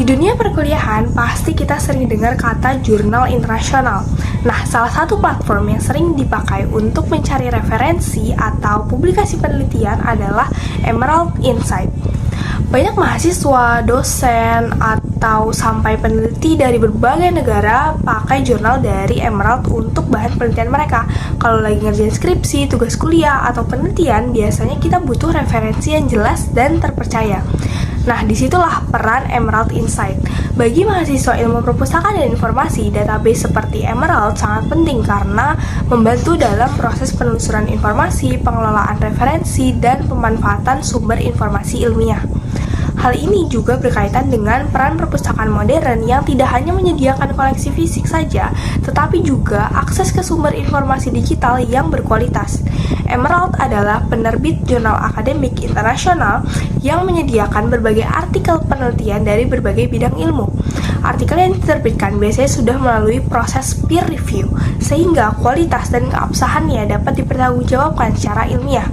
Di dunia perkuliahan, pasti kita sering dengar kata jurnal internasional. Nah, salah satu platform yang sering dipakai untuk mencari referensi atau publikasi penelitian adalah Emerald Insight. Banyak mahasiswa, dosen, atau sampai peneliti dari berbagai negara pakai jurnal dari Emerald untuk bahan penelitian mereka. Kalau lagi ngerjain skripsi, tugas kuliah, atau penelitian, biasanya kita butuh referensi yang jelas dan terpercaya. Nah, disitulah peran Emerald Insight. Bagi mahasiswa ilmu perpustakaan dan informasi, database seperti Emerald sangat penting karena membantu dalam proses penelusuran informasi, pengelolaan referensi, dan pemanfaatan sumber informasi ilmiah. Hal ini juga berkaitan dengan peran perpustakaan modern yang tidak hanya menyediakan koleksi fisik saja, tetapi juga akses ke sumber informasi digital yang berkualitas. Emerald adalah penerbit jurnal akademik internasional yang menyediakan berbagai artikel penelitian dari berbagai bidang ilmu. Artikel yang diterbitkan biasanya sudah melalui proses peer review, sehingga kualitas dan keabsahannya dapat dipertanggungjawabkan secara ilmiah.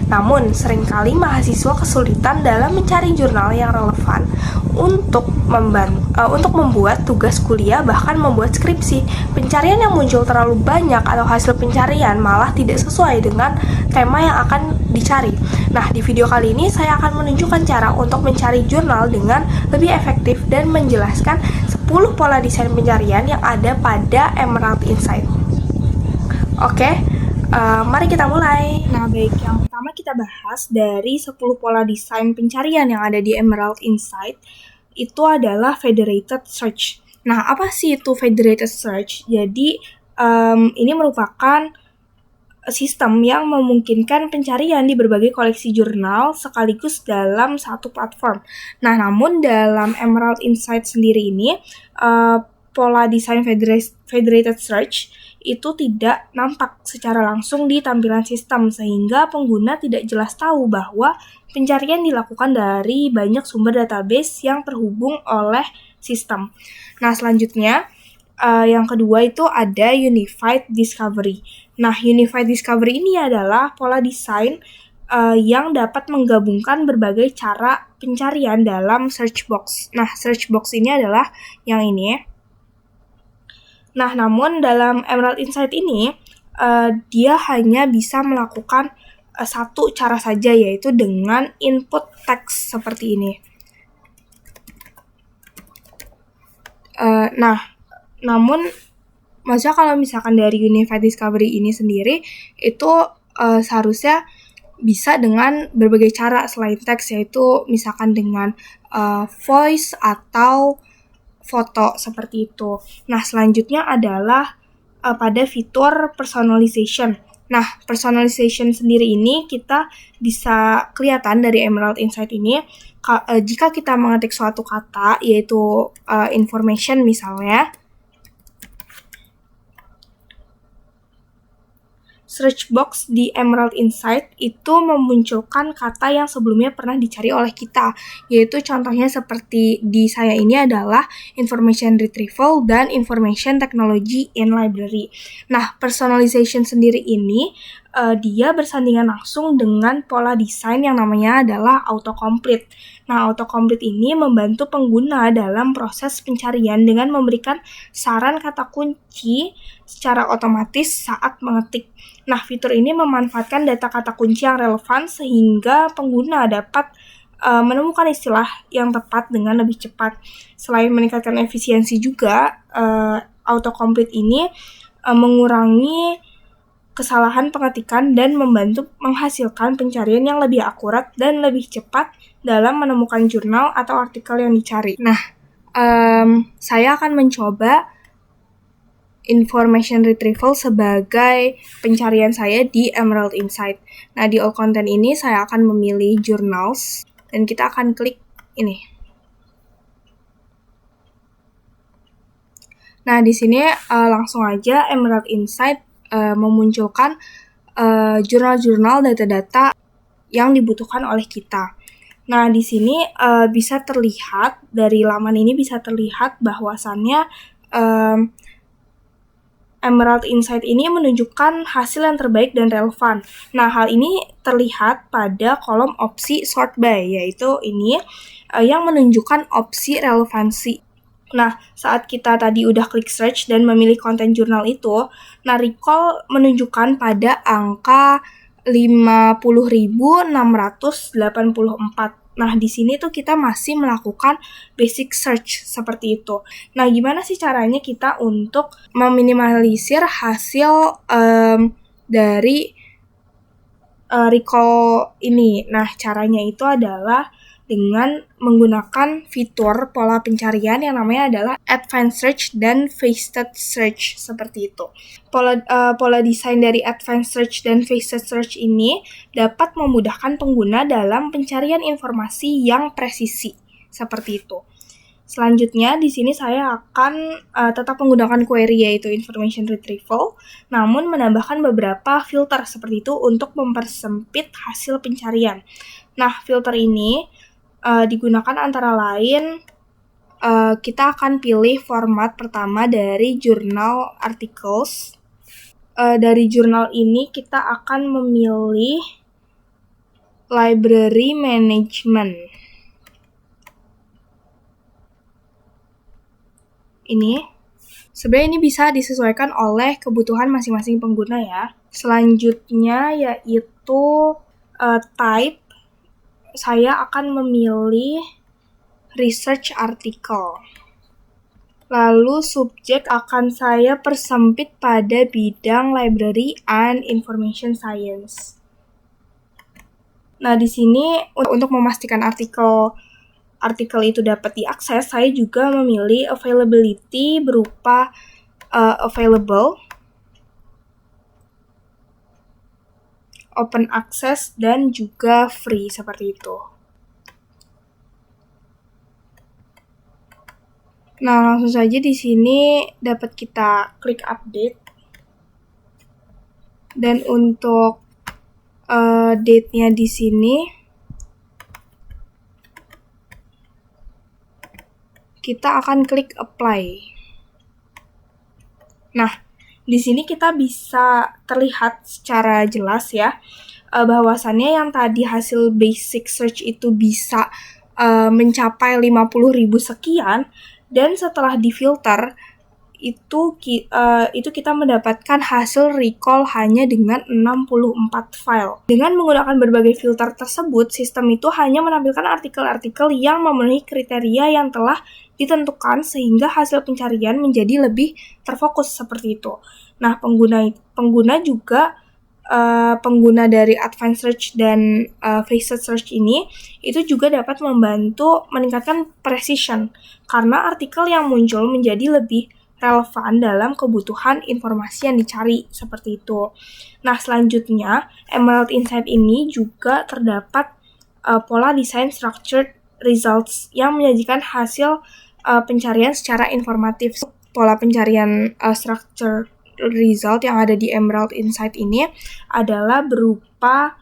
Namun, seringkali mahasiswa kesulitan dalam mencari jurnal yang relevan untuk membuat tugas kuliah, bahkan membuat skripsi. Pencarian yang muncul terlalu banyak atau hasil pencarian malah tidak sesuai dengan tema yang akan dicari. Nah, di video kali ini saya akan menunjukkan cara untuk mencari jurnal dengan lebih efektif dan menjelaskan 10 pola desain pencarian yang ada pada Emerald Insight. Oke. Mari kita mulai. Nah, baik, yang pertama kita bahas dari 10 pola desain pencarian yang ada di Emerald Insight, itu adalah federated search. Nah, apa sih itu federated search? Jadi, ini merupakan sistem yang memungkinkan pencarian di berbagai koleksi jurnal sekaligus dalam satu platform. Nah, namun dalam Emerald Insight sendiri ini, pola desain federated search itu tidak nampak secara langsung di tampilan sistem, sehingga pengguna tidak jelas tahu bahwa pencarian dilakukan dari banyak sumber database yang terhubung oleh sistem. Nah, selanjutnya yang kedua itu ada Unified Discovery. Nah, Unified Discovery ini adalah pola desain yang dapat menggabungkan berbagai cara pencarian dalam search box. Nah, search box ini adalah yang ini ya. Nah, namun dalam Emerald Insight ini, dia hanya bisa melakukan satu cara saja, yaitu dengan input teks seperti ini. Namun, maksudnya kalau misalkan dari Unified Discovery ini sendiri, itu seharusnya bisa dengan berbagai cara selain teks, yaitu misalkan dengan voice atau foto seperti itu. Nah, selanjutnya adalah pada fitur personalization. Nah, personalization sendiri ini kita bisa kelihatan dari Emerald Insight ini jika kita mengetik suatu kata, yaitu information misalnya, search box di Emerald Insight itu memunculkan kata yang sebelumnya pernah dicari oleh kita, yaitu contohnya seperti di saya ini adalah information retrieval dan information technology in library. Nah, personalization sendiri ini dia bersandingan langsung dengan pola desain yang namanya adalah autocomplete. Nah, autocomplete ini membantu pengguna dalam proses pencarian dengan memberikan saran kata kunci secara otomatis saat mengetik. Nah, fitur ini memanfaatkan data kata kunci yang relevan sehingga pengguna dapat menemukan istilah yang tepat dengan lebih cepat. Selain meningkatkan efisiensi juga, autocomplete ini mengurangi kesalahan pengetikan dan membantu menghasilkan pencarian yang lebih akurat dan lebih cepat dalam menemukan jurnal atau artikel yang dicari. Nah, saya akan mencoba information retrieval sebagai pencarian saya di Emerald Insight. Nah, di all content ini saya akan memilih journals dan kita akan klik ini. Nah, di sini langsung aja Emerald Insight memunculkan jurnal-jurnal data-data yang dibutuhkan oleh kita. Nah, di sini bisa terlihat, dari laman ini bisa terlihat bahwasannya Emerald Insight ini menunjukkan hasil yang terbaik dan relevan. Nah, hal ini terlihat pada kolom opsi sort by, yaitu ini yang menunjukkan opsi relevansi. Nah, saat kita tadi udah klik search dan memilih konten jurnal itu, nah recall menunjukkan pada angka 50.684. Nah, di sini tuh kita masih melakukan basic search seperti itu. Nah, gimana sih caranya kita untuk meminimalisir hasil dari recall ini? Nah, caranya itu adalah dengan menggunakan fitur pola pencarian yang namanya adalah Advanced Search dan Faceted Search seperti itu. Pola desain dari Advanced Search dan Faceted Search ini dapat memudahkan pengguna dalam pencarian informasi yang presisi seperti itu. Selanjutnya, di sini saya akan tetap menggunakan query yaitu information retrieval, namun menambahkan beberapa filter seperti itu untuk mempersempit hasil pencarian. Nah, filter ini digunakan antara lain kita akan pilih format pertama dari journal articles. Dari jurnal ini kita akan memilih library management. Ini sebenarnya ini bisa disesuaikan oleh kebutuhan masing-masing pengguna ya. Selanjutnya yaitu type. Saya akan memilih research article. Lalu subjek akan saya persempit pada bidang library and information science. Nah, di sini untuk memastikan artikel itu dapat diakses, saya juga memilih availability berupa available, open access, dan juga free seperti itu. Nah, langsung saja di sini dapat kita klik update. Dan untuk date-nya di sini kita akan klik apply. Nah, di sini kita bisa terlihat secara jelas ya, bahwasannya yang tadi hasil basic search itu bisa mencapai 50.000 sekian, dan setelah difilter itu kita mendapatkan hasil recall hanya dengan 64 file. Dengan menggunakan berbagai filter tersebut, sistem itu hanya menampilkan artikel-artikel yang memenuhi kriteria yang telah ditentukan sehingga hasil pencarian menjadi lebih terfokus seperti itu. Nah, pengguna juga pengguna dari Advanced Search dan Faceted Search ini itu juga dapat membantu meningkatkan precision karena artikel yang muncul menjadi lebih relevan dalam kebutuhan informasi yang dicari seperti itu. Nah, selanjutnya Emerald Insight ini juga terdapat pola desain structured results yang menyajikan hasil pencarian secara informatif. Pola pencarian structured result yang ada di Emerald Insight ini adalah berupa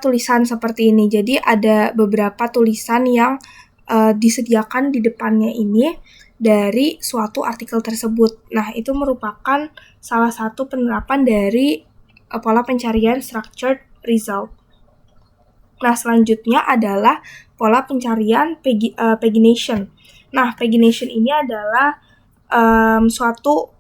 tulisan seperti ini. Jadi ada beberapa tulisan yang disediakan di depannya ini dari suatu artikel tersebut. Nah, itu merupakan salah satu penerapan dari pola pencarian structured result. Nah, selanjutnya adalah pola pencarian pagination. Nah, pagination ini adalah suatu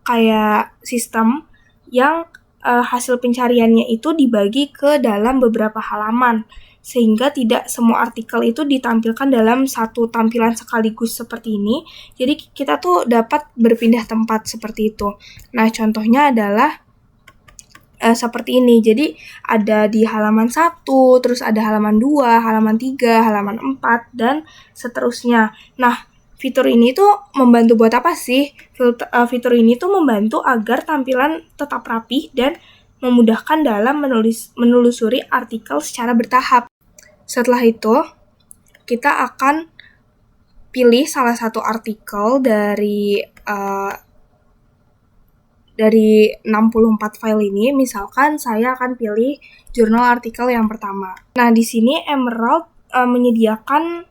kayak sistem yang hasil pencariannya itu dibagi ke dalam beberapa halaman, sehingga tidak semua artikel itu ditampilkan dalam satu tampilan sekaligus seperti ini. Jadi kita tuh dapat berpindah tempat seperti itu. Nah, contohnya adalah seperti ini. Jadi ada di halaman 1, terus ada halaman 2, halaman 3, halaman 4, dan seterusnya. Nah, fitur ini tuh membantu buat apa sih? Fitur ini tuh membantu agar tampilan tetap rapi dan memudahkan dalam menelusuri artikel secara bertahap. Setelah itu, kita akan pilih salah satu artikel dari 64 file ini. Misalkan saya akan pilih jurnal artikel yang pertama. Nah, di sini Emerald menyediakan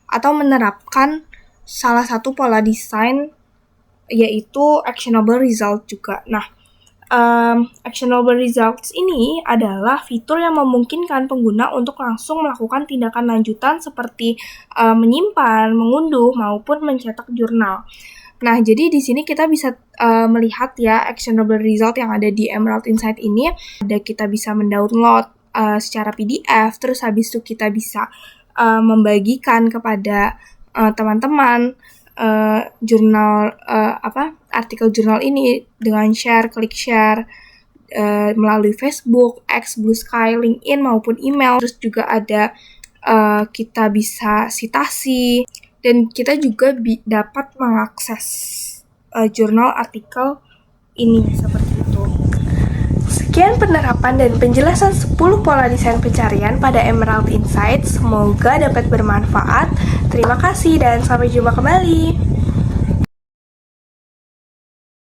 atau menerapkan salah satu pola desain yaitu actionable result juga. Nah, Actionable results ini adalah fitur yang memungkinkan pengguna untuk langsung melakukan tindakan lanjutan seperti menyimpan, mengunduh, maupun mencetak jurnal. Nah, jadi di sini kita bisa melihat ya actionable result yang ada di Emerald Insight ini. Ada kita bisa mendownload secara PDF, terus habis itu kita bisa membagikan kepada teman-teman jurnal artikel jurnal ini dengan klik share melalui Facebook, X, Blue Sky, LinkedIn maupun email. Terus juga ada kita bisa sitasi dan kita juga dapat mengakses jurnal artikel ini seperti itu. Sekian penerapan dan penjelasan 10 pola desain pencarian pada Emerald Insight. Semoga dapat bermanfaat. Terima kasih dan sampai jumpa kembali.